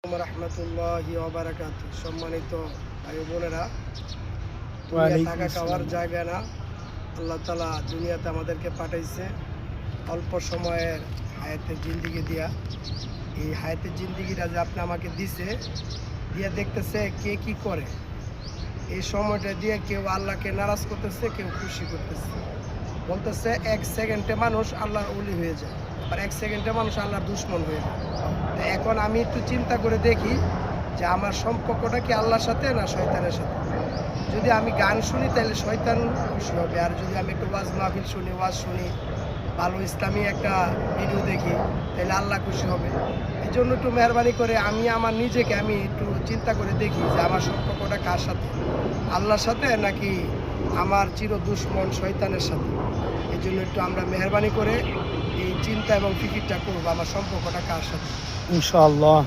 রহমতুল্লাহি ওয়া বারাকাতুহু। সম্মানিত ভাই বোনেরা, দুনিয়া টাকা খাওয়ার জায়গা না। আল্লাহ তাআলা দুনিয়াতে আমাদেরকে পাঠাইছে অল্প সময়ের হায়াতের জিন্দিগি দিয়া। এই হায়াতের জিন্দিগিটা যে আপনি আমাকে দিছে, দিয়ে দেখতেছে কে কি করে। এই সময়টা দিয়ে কেউ আল্লাহকে নারাজ করতেছে, কেউ খুশি করতেছে। বলতেছে 1 সেকেন্ডে মানুষ আল্লাহর ওলি হয়ে যায়, আর 1 সেকেন্ডে মানুষ আল্লাহর দুশমন হয়ে যায়। তো এখন আমি একটু চিন্তা করে দেখি যে আমার সম্পর্কটা কি আল্লাহর সাথে না শয়তানের সাথে। যদি আমি গান শুনি তাহলে শয়তান খুশি হবে, আর যদি আমি একটু ওয়াজ মাহফিল শুনি, ওয়াজ শুনি, ভালো ইসলামী একটা ভিডিও দেখি, তাহলে আল্লাহ খুশি হবে। এই জন্য একটু মেহরবানি করে আমি আমার নিজেকে আমি একটু চিন্তা করে দেখি যে আমার সম্পর্কটা কার সাথে, আল্লাহর সাথে নাকি আমার চির দুশ্মন শয়তানের সাথে। এই জন্য একটু আমরা মেহরবানি করে এই চিন্তা এবং ফিকিরটা করবো আমার সম্পর্কটা কার সাথে। ইনশাআল্লাহ।